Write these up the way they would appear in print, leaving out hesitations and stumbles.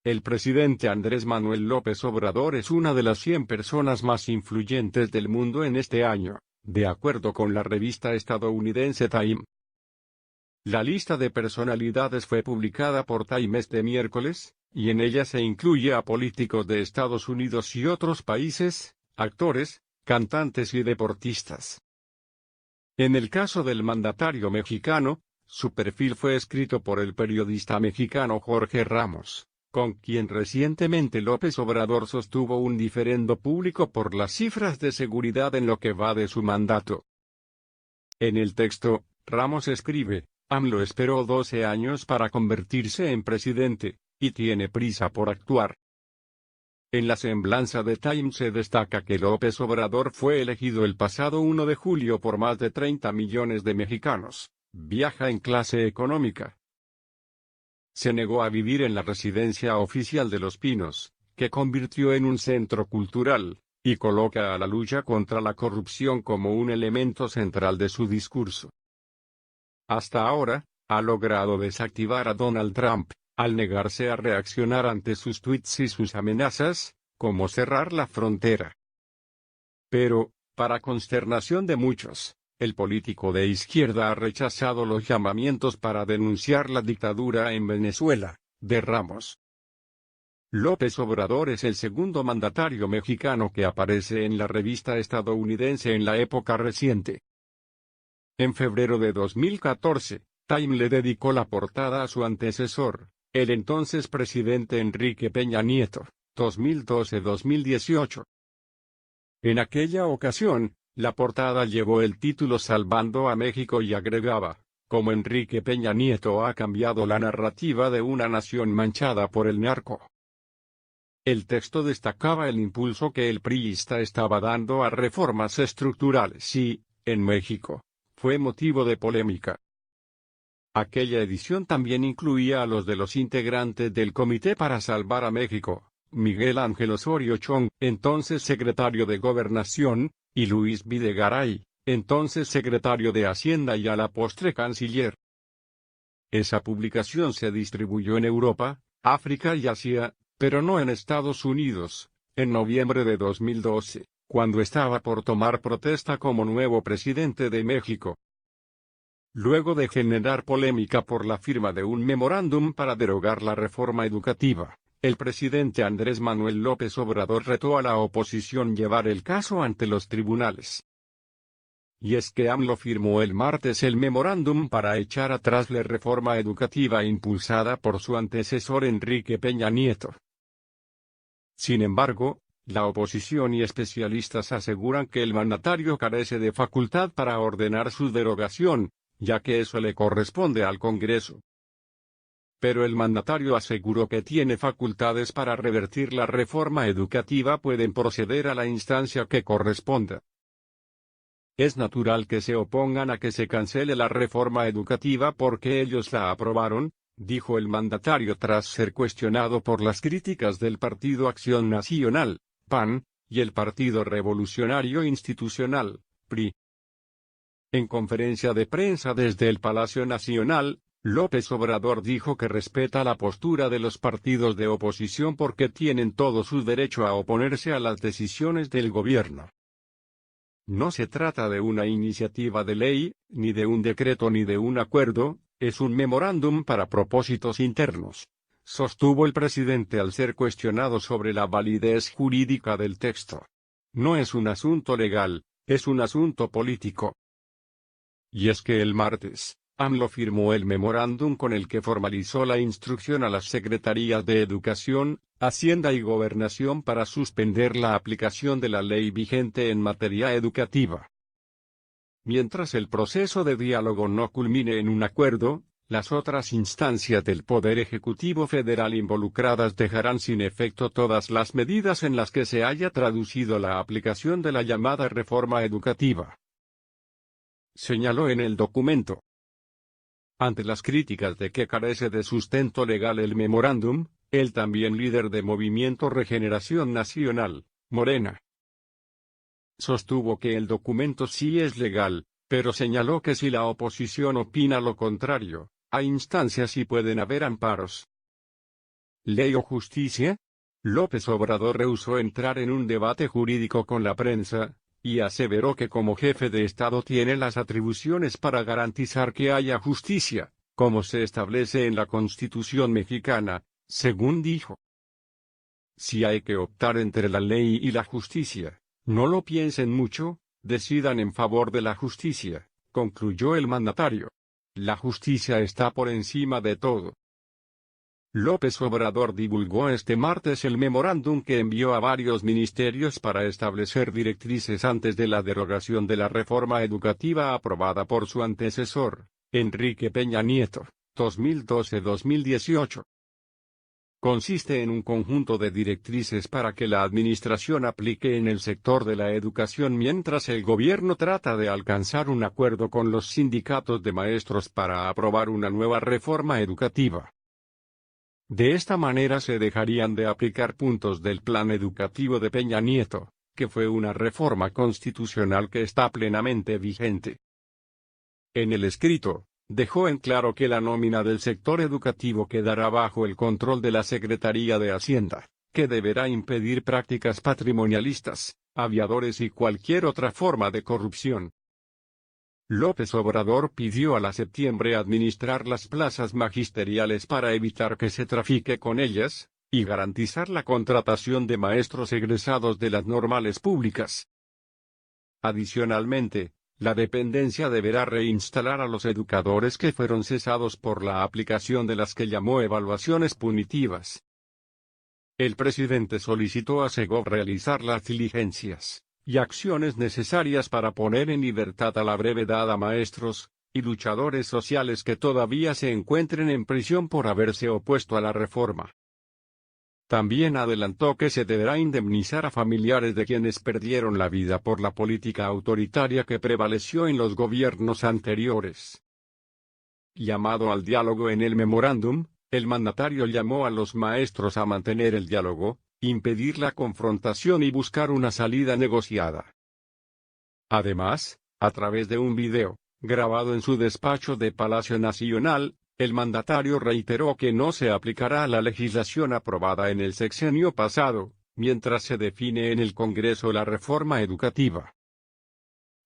El presidente Andrés Manuel López Obrador es una de las 100 personas más influyentes del mundo en este año, de acuerdo con la revista estadounidense Time. La lista de personalidades fue publicada por Time este miércoles, y en ella se incluye a políticos de Estados Unidos y otros países, actores, cantantes y deportistas. En el caso del mandatario mexicano, su perfil fue escrito por el periodista mexicano Jorge Ramos, con quien recientemente López Obrador sostuvo un diferendo público por las cifras de seguridad en lo que va de su mandato. En el texto, Ramos escribe: AMLO esperó 12 años para convertirse en presidente, y tiene prisa por actuar. En la semblanza de Time se destaca que López Obrador fue elegido el pasado 1 de julio por más de 30 millones de mexicanos, viaja en clase económica. Se negó a vivir en la residencia oficial de Los Pinos, que convirtió en un centro cultural, y coloca a la lucha contra la corrupción como un elemento central de su discurso. Hasta ahora, ha logrado desactivar a Donald Trump, al negarse a reaccionar ante sus tweets y sus amenazas, como cerrar la frontera. Pero, para consternación de muchos, el político de izquierda ha rechazado los llamamientos para denunciar la dictadura en Venezuela, de Ramos. López Obrador es el segundo mandatario mexicano que aparece en la revista estadounidense en la época reciente. En febrero de 2014, Time le dedicó la portada a su antecesor, el entonces presidente Enrique Peña Nieto, 2012-2018. En aquella ocasión, la portada llevó el título Salvando a México y agregaba: como Enrique Peña Nieto ha cambiado la narrativa de una nación manchada por el narco. El texto destacaba el impulso que el priista estaba dando a reformas estructurales y, en México, fue motivo de polémica. Aquella edición también incluía a los de los integrantes del Comité para Salvar a México, Miguel Ángel Osorio Chong, entonces secretario de Gobernación, y Luis Videgaray, entonces secretario de Hacienda y a la postre canciller. Esa publicación se distribuyó en Europa, África y Asia, pero no en Estados Unidos, en noviembre de 2012, cuando estaba por tomar protesta como nuevo presidente de México. Luego de generar polémica por la firma de un memorándum para derogar la reforma educativa, el presidente Andrés Manuel López Obrador retó a la oposición llevar el caso ante los tribunales. Y es que AMLO firmó el martes el memorándum para echar atrás la reforma educativa impulsada por su antecesor Enrique Peña Nieto. Sin embargo, la oposición y especialistas aseguran que el mandatario carece de facultad para ordenar su derogación, ya que eso le corresponde al Congreso. Pero el mandatario aseguró que tiene facultades para revertir la reforma educativa, pueden proceder a la instancia que corresponda. Es natural que se opongan a que se cancele la reforma educativa porque ellos la aprobaron, dijo el mandatario tras ser cuestionado por las críticas del Partido Acción Nacional, PAN, y el Partido Revolucionario Institucional, PRI. En conferencia de prensa desde el Palacio Nacional, López Obrador dijo que respeta la postura de los partidos de oposición porque tienen todo su derecho a oponerse a las decisiones del gobierno. No se trata de una iniciativa de ley, ni de un decreto ni de un acuerdo, es un memorándum para propósitos internos, sostuvo el presidente al ser cuestionado sobre la validez jurídica del texto. No es un asunto legal, es un asunto político. Y es que el martes, AMLO firmó el memorándum con el que formalizó la instrucción a las secretarías de Educación, Hacienda y Gobernación para suspender la aplicación de la ley vigente en materia educativa. Mientras el proceso de diálogo no culmine en un acuerdo, las otras instancias del Poder Ejecutivo Federal involucradas dejarán sin efecto todas las medidas en las que se haya traducido la aplicación de la llamada reforma educativa, señaló en el documento. Ante las críticas de que carece de sustento legal el memorándum, el también líder de Movimiento Regeneración Nacional, Morena, sostuvo que el documento sí es legal, pero señaló que si la oposición opina lo contrario, hay instancias y pueden haber amparos. ¿Ley o justicia? López Obrador rehusó entrar en un debate jurídico con la prensa, y aseveró que como jefe de Estado tiene las atribuciones para garantizar que haya justicia, como se establece en la Constitución mexicana, según dijo. Si hay que optar entre la ley y la justicia, no lo piensen mucho, decidan en favor de la justicia, concluyó el mandatario. La justicia está por encima de todo. López Obrador divulgó este martes el memorándum que envió a varios ministerios para establecer directrices antes de la derogación de la reforma educativa aprobada por su antecesor, Enrique Peña Nieto, 2012-2018. Consiste en un conjunto de directrices para que la administración aplique en el sector de la educación mientras el gobierno trata de alcanzar un acuerdo con los sindicatos de maestros para aprobar una nueva reforma educativa. De esta manera se dejarían de aplicar puntos del plan educativo de Peña Nieto, que fue una reforma constitucional que está plenamente vigente. En el escrito, dejó en claro que la nómina del sector educativo quedará bajo el control de la Secretaría de Hacienda, que deberá impedir prácticas patrimonialistas, aviadores y cualquier otra forma de corrupción. López Obrador pidió a la septiembre administrar las plazas magisteriales para evitar que se trafique con ellas, y garantizar la contratación de maestros egresados de las normales públicas. Adicionalmente, la dependencia deberá reinstalar a los educadores que fueron cesados por la aplicación de las que llamó evaluaciones punitivas. El presidente solicitó a Segov realizar las diligencias y acciones necesarias para poner en libertad a la brevedad a maestros y luchadores sociales que todavía se encuentren en prisión por haberse opuesto a la reforma. También adelantó que se deberá indemnizar a familiares de quienes perdieron la vida por la política autoritaria que prevaleció en los gobiernos anteriores. Llamado al diálogo en el memorándum, el mandatario llamó a los maestros a mantener el diálogo, impedir la confrontación y buscar una salida negociada. Además, a través de un video, grabado en su despacho de Palacio Nacional, el mandatario reiteró que no se aplicará la legislación aprobada en el sexenio pasado, mientras se define en el Congreso la reforma educativa.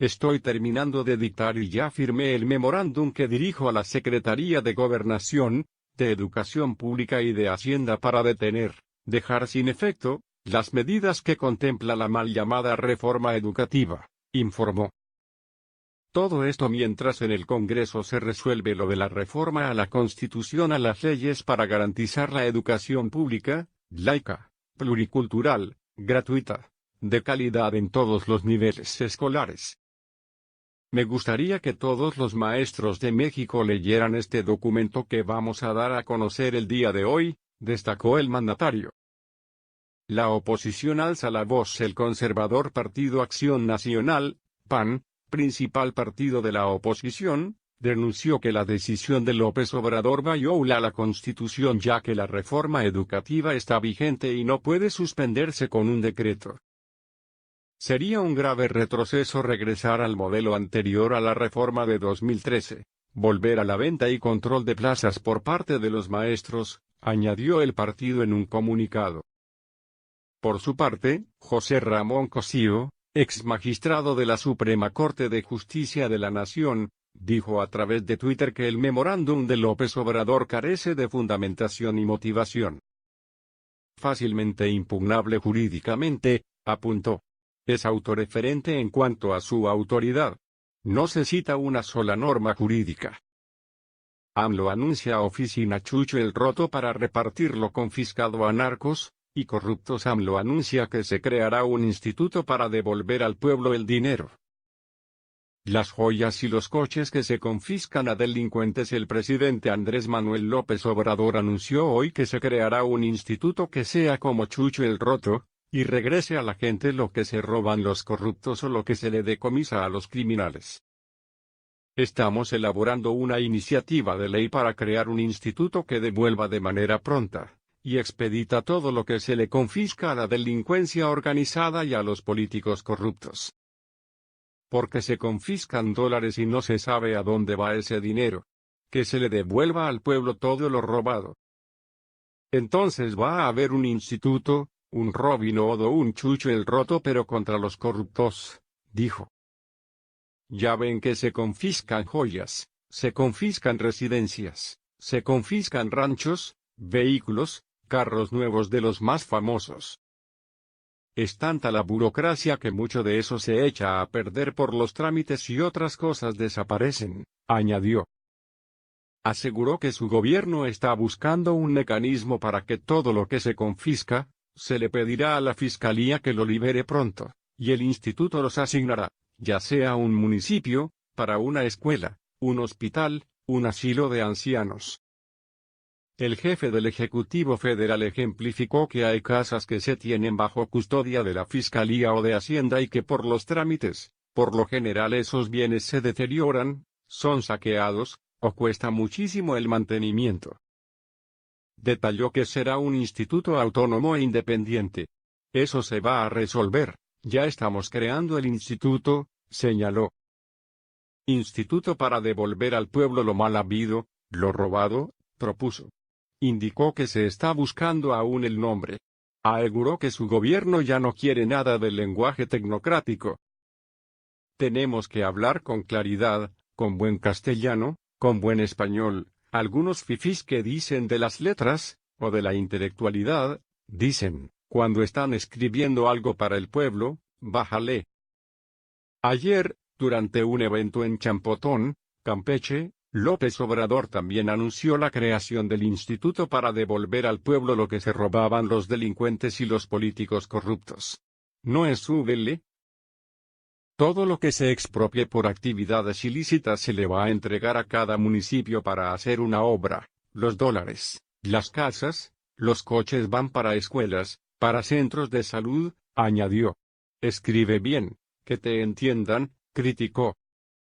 Estoy terminando de dictar y ya firmé el memorándum que dirijo a la Secretaría de Gobernación, de Educación Pública y de Hacienda para dejar sin efecto, las medidas que contempla la mal llamada reforma educativa, informó. Todo esto mientras en el Congreso se resuelve lo de la reforma a la Constitución a las leyes para garantizar la educación pública, laica, pluricultural, gratuita, de calidad en todos los niveles escolares. Me gustaría que todos los maestros de México leyeran este documento que vamos a dar a conocer el día de hoy, destacó el mandatario. La oposición alza la voz. El conservador Partido Acción Nacional, PAN, principal partido de la oposición, denunció que la decisión de López Obrador viola la Constitución ya que la reforma educativa está vigente y no puede suspenderse con un decreto. Sería un grave retroceso regresar al modelo anterior a la reforma de 2013, volver a la venta y control de plazas por parte de los maestros, añadió el partido en un comunicado. Por su parte, José Ramón Cosío, ex magistrado de la Suprema Corte de Justicia de la Nación, dijo a través de Twitter que el memorándum de López Obrador carece de fundamentación y motivación. Fácilmente impugnable jurídicamente, apuntó. Es autorreferente en cuanto a su autoridad. No se cita una sola norma jurídica. AMLO anuncia oficina Chucho el Roto para repartir lo confiscado a narcos y corruptos. AMLO anuncia que se creará un instituto para devolver al pueblo el dinero. Las joyas y los coches que se confiscan a delincuentes. El presidente Andrés Manuel López Obrador anunció hoy que se creará un instituto que sea como Chucho el Roto, y regrese a la gente lo que se roban los corruptos o lo que se le decomisa a los criminales. Estamos elaborando una iniciativa de ley para crear un instituto que devuelva de manera pronta y expedita todo lo que se le confisca a la delincuencia organizada y a los políticos corruptos. Porque se confiscan dólares y no se sabe a dónde va ese dinero. Que se le devuelva al pueblo todo lo robado. Entonces va a haber un instituto, un Robin Hood o un Chucho el Roto pero contra los corruptos, dijo. Ya ven que se confiscan joyas, se confiscan residencias, se confiscan ranchos, vehículos, carros nuevos de los más famosos. Es tanta la burocracia que mucho de eso se echa a perder por los trámites y otras cosas desaparecen, añadió. Aseguró que su gobierno está buscando un mecanismo para que todo lo que se confisca, se le pedirá a la fiscalía que lo libere pronto, y el instituto los asignará, ya sea un municipio, para una escuela, un hospital, un asilo de ancianos. El jefe del Ejecutivo Federal ejemplificó que hay casas que se tienen bajo custodia de la Fiscalía o de Hacienda y que por los trámites, por lo general esos bienes se deterioran, son saqueados, o cuesta muchísimo el mantenimiento. Detalló que será un instituto autónomo e independiente. Eso se va a resolver, ya estamos creando el instituto, señaló. Instituto para devolver al pueblo lo mal habido, lo robado, propuso. Indicó que se está buscando aún el nombre. Aseguró que su gobierno ya no quiere nada del lenguaje tecnocrático. Tenemos que hablar con claridad, con buen castellano, con buen español. Algunos fifís que dicen de las letras, o de la intelectualidad, dicen, cuando están escribiendo algo para el pueblo, bájale. Ayer, durante un evento en Champotón, Campeche, López Obrador también anunció la creación del instituto para devolver al pueblo lo que se robaban los delincuentes y los políticos corruptos. ¿No es súbele? Todo lo que se expropie por actividades ilícitas se le va a entregar a cada municipio para hacer una obra. Los dólares, las casas, los coches van para escuelas, para centros de salud, añadió. Escribe bien, que te entiendan, criticó.